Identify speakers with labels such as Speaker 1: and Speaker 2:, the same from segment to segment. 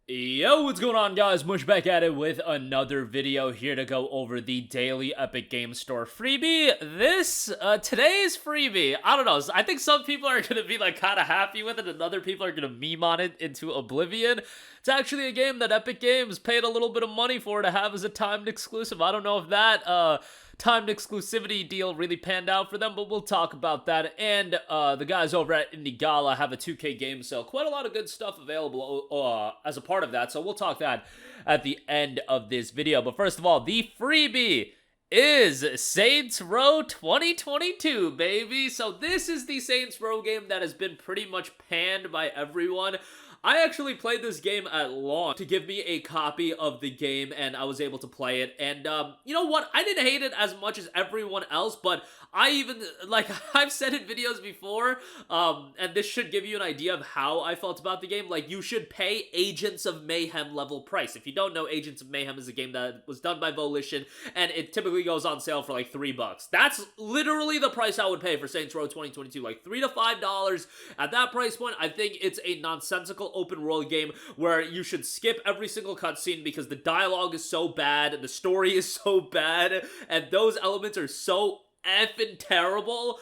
Speaker 1: Yo, what's going on, guys? Mush back at it with another video here to go over the daily Epic Games Store freebie. Today's freebie, I don't know, I think some people are gonna be like kind of happy with it and other people are gonna meme on it into oblivion. It's actually a game that Epic Games paid a little bit of money for to have as a timed exclusive. I don't know if that, timed exclusivity deal really panned out for them, but we'll talk about that. And the guys over at Gala have a 2K game sale. Quite a lot of good stuff available as a part of that, so we'll talk that at the end of this video. But first of all, the freebie is Saints Row 2022, baby. So this is the Saints Row game that has been pretty much panned by everyone. I actually played this game at launch to give me a copy of the game, and I was able to play it. And you know what? I didn't hate it as much as everyone else, but I even, like, I've said in videos before, and this should give you an idea of how I felt about the game. Like, you should pay Agents of Mayhem level price. If you don't know, Agents of Mayhem is a game that was done by Volition, and it typically goes on sale for like $3. That's literally the price I would pay for Saints Row 2022, like $3 to $5. At that price point, I think it's a nonsensical open world game where you should skip every single cutscene because the dialogue is so bad and the story is so bad and those elements are so effing terrible.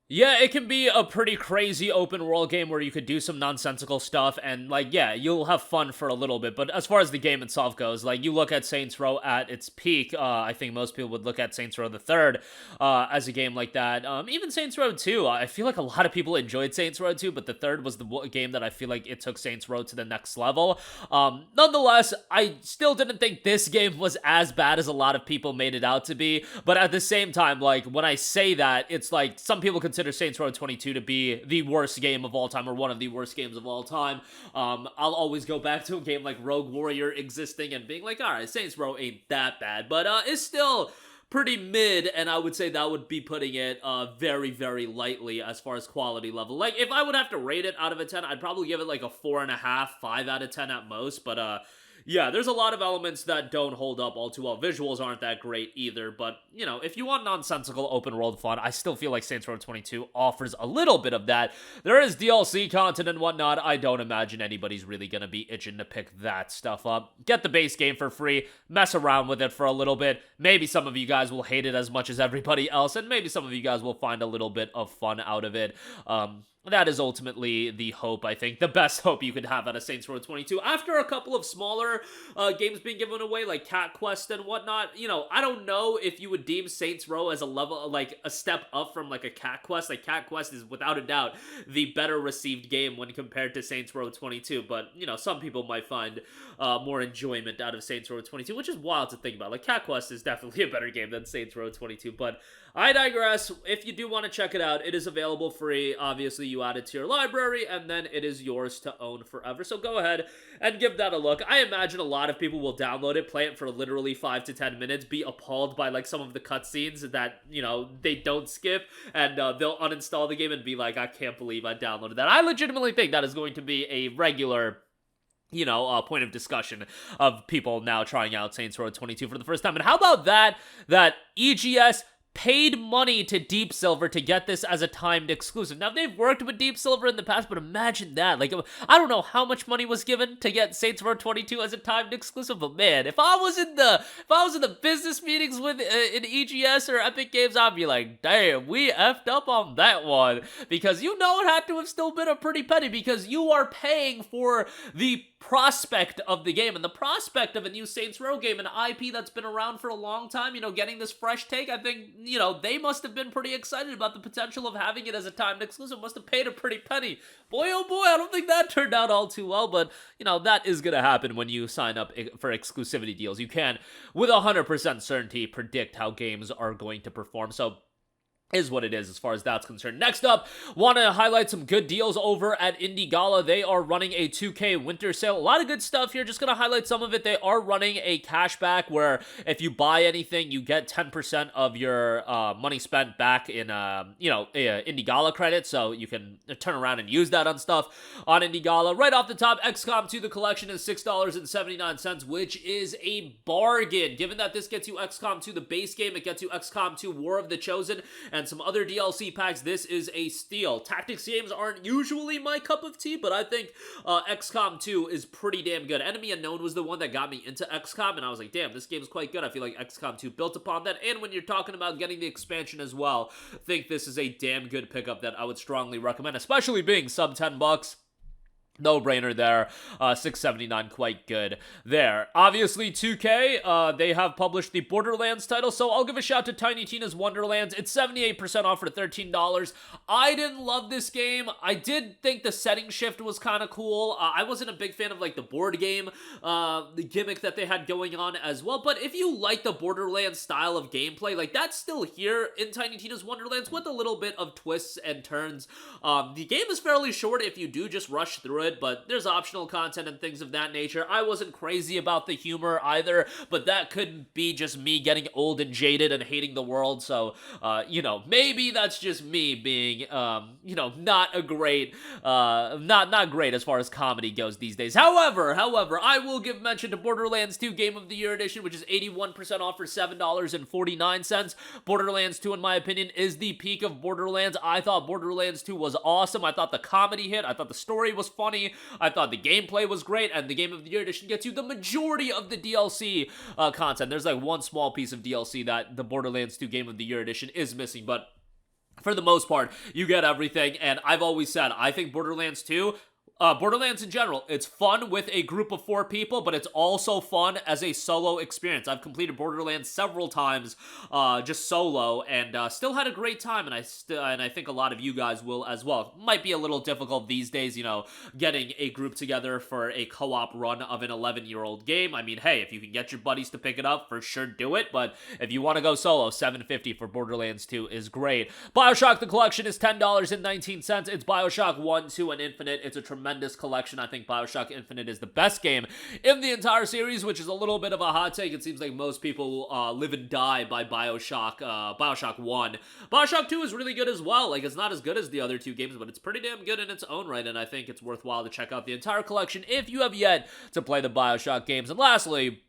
Speaker 1: Yeah, it can be a pretty crazy open world game where you could do some nonsensical stuff and, like, yeah, you'll have fun for a little bit, but as far as the game itself goes, like, you look at Saints Row at its peak, I think most people would look at Saints Row the Third as a game like that. Even Saints Row 2, I feel like a lot of people enjoyed Saints Row 2, but the Third was the game that I feel like it took Saints Row to the next level. Nonetheless, I still didn't think this game was as bad as a lot of people made it out to be, but at the same time, like, when I say that, it's like, some people consider Saints Row 22 to be the worst game of all time, or one of the worst games of all time. I'll always go back to a game like Rogue Warrior existing and being like, alright, Saints Row ain't that bad, but it's still pretty mid, and I would say that would be putting it very, very lightly as far as quality level. Like, if I would have to rate it out of a 10, I'd probably give it like a 4.5, 5 out of 10 at most, but yeah, there's a lot of elements that don't hold up all too well. Visuals aren't that great either, but, you know, if you want nonsensical open world fun, I still feel like Saints Row 22 offers a little bit of that. There is DLC content and whatnot. I don't imagine anybody's really gonna be itching to pick that stuff up. Get the base game for free, mess around with it for a little bit. Maybe some of you guys will hate it as much as everybody else, and maybe some of you guys will find a little bit of fun out of it. That is ultimately the hope, I think. The best hope you could have out of Saints Row 22. After a couple of smaller games being given away, like Cat Quest and whatnot, you know, I don't know if you would deem Saints Row as a level, like, a step up from, like, a Cat Quest. Like, Cat Quest is, without a doubt, the better received game when compared to Saints Row 22. But, you know, some people might find more enjoyment out of Saints Row 22, which is wild to think about. Like, Cat Quest is definitely a better game than Saints Row 22, but I digress. If you do want to check it out, it is available free. Obviously, you add it to your library, and then it is yours to own forever. So go ahead and give that a look. I imagine a lot of people will download it, play it for literally 5 to 10 minutes, be appalled by, like, some of the cutscenes that, you know, they don't skip, and they'll uninstall the game and be like, I can't believe I downloaded that. I legitimately think that is going to be a regular, you know, point of discussion of people now trying out Saints Row 22 for the first time. And how about that EGS paid money to Deep Silver to get this as a timed exclusive. Now, they've worked with Deep Silver in the past, but imagine that. Like, I don't know how much money was given to get Saints Row 22 as a timed exclusive, but man, if I was in the business meetings with in EGS or Epic Games, I'd be like, damn, we effed up on that one. Because you know it had to have still been a pretty penny, because you are paying for the prospect of the game, and the prospect of a new Saints Row game, an IP that's been around for a long time, you know, getting this fresh take. I think, you know, they must have been pretty excited about the potential of having it as a timed exclusive. Must have paid a pretty penny. Boy, oh boy, I don't think that turned out all too well, but, you know, that is gonna happen when you sign up for exclusivity deals. You can, with 100% certainty, predict how games are going to perform, so is what it is as far as that's concerned. Next up, want to highlight some good deals over at Gala. They are running a 2K winter sale. A lot of good stuff here. Just going to highlight some of it. They are running a cashback where if you buy anything, you get 10% of your money spent back in, you know, Gala credits. So you can turn around and use that on stuff on Gala. Right off the top, XCOM 2 The Collection is $6.79, which is a bargain. Given that this gets you XCOM 2 the base game, it gets you XCOM 2 War of the Chosen, and and some other DLC packs, this is a steal. Tactics games aren't usually my cup of tea, but I think XCOM 2 is pretty damn good. Enemy Unknown was the one that got me into XCOM, and I was like, damn, this game is quite good. I feel like XCOM 2 built upon that, and when you're talking about getting the expansion as well, I think this is a damn good pickup that I would strongly recommend, especially being sub $10. No brainer there. $6.79, quite good there. Obviously, 2K, they have published the Borderlands title, so I'll give a shout to Tiny Tina's Wonderlands. It's 78% off for $13. I didn't love this game. I did think the setting shift was kind of cool. I wasn't a big fan of like the board game, the gimmick that they had going on as well. But if you like the Borderlands style of gameplay, like that's still here in Tiny Tina's Wonderlands with a little bit of twists and turns. The game is fairly short if you do just rush through it, but there's optional content and things of that nature. I wasn't crazy about the humor either, but that could be just me getting old and jaded and hating the world, so, you know, maybe that's just me being, you know, not a great, not great as far as comedy goes these days. However, I will give mention to Borderlands 2 Game of the Year Edition, which is 81% off for $7.49. Borderlands 2, in my opinion, is the peak of Borderlands. I thought Borderlands 2 was awesome. I thought the comedy hit. I thought the story was funny. I thought the gameplay was great, and the Game of the Year Edition gets you the majority of the DLC content. There's like one small piece of DLC that the Borderlands 2 Game of the Year Edition is missing, but for the most part, you get everything, and I've always said, I think Borderlands 2... Borderlands in general, it's fun with a group of 4 people, but it's also fun as a solo experience. I've completed Borderlands several times, just solo, and still had a great time, and I think a lot of you guys will as well. Might be a little difficult these days, you know, getting a group together for a co-op run of an 11-year-old game. I mean, hey, if you can get your buddies to pick it up, for sure do it, but if you want to go solo, $7.50 for Borderlands 2 is great. BioShock the Collection is $10.19. It's BioShock 1, 2, and Infinite. It's a tremendous collection. I think BioShock Infinite is the best game in the entire series, which is a little bit of a hot take. It seems like most people live and die by BioShock 1. BioShock 2 is really good as well. Like, it's not as good as the other 2 games, but it's pretty damn good in its own right, and I think it's worthwhile to check out the entire collection if you have yet to play the BioShock games. And lastly,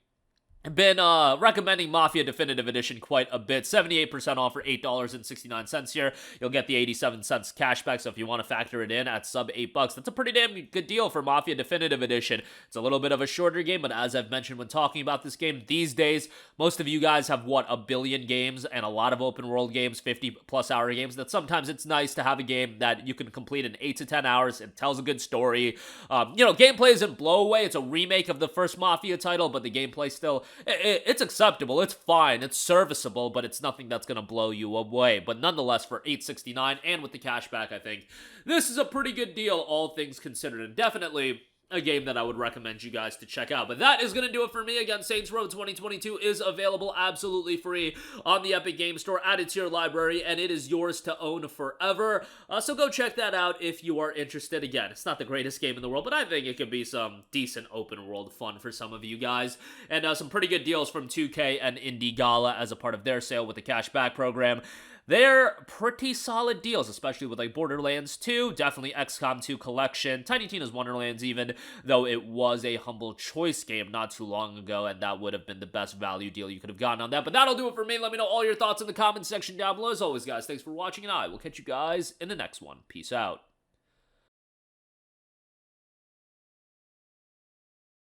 Speaker 1: been recommending Mafia Definitive Edition quite a bit. 78% off for $8.69 here. You'll get the 87 cents cashback, so if you want to factor it in at sub $8, that's a pretty damn good deal for Mafia Definitive Edition. It's a little bit of a shorter game, but as I've mentioned when talking about this game, these days, most of you guys have, what, a billion games and a lot of open world games, 50-plus hour games, that sometimes it's nice to have a game that you can complete in 8 to 10 hours. It tells a good story. You know, gameplay isn't blow away. It's a remake of the first Mafia title, but the gameplay still... It's acceptable, it's fine, it's serviceable, but it's nothing that's gonna blow you away. But nonetheless, for $8.69 and with the cashback, I think this is a pretty good deal, all things considered, and definitely a game that I would recommend you guys to check out. But that is going to do it for me. Again, Saints Row 2022 is available absolutely free on the Epic Games Store. Add it to your library, and it is yours to own forever. So go check that out if you are interested. Again, it's not the greatest game in the world, but I think it could be some decent open world fun for some of you guys. And some pretty good deals from 2K and Indie Gala as a part of their sale with the cashback program. They're pretty solid deals, especially with like Borderlands 2, definitely XCOM 2 Collection, Tiny Tina's Wonderlands even, though it was a humble choice game not too long ago, and that would have been the best value deal you could have gotten on that. But that'll do it for me. Let me know all your thoughts in the comment section down below. As always, guys, thanks for watching, and I will catch you guys in the next one. Peace out.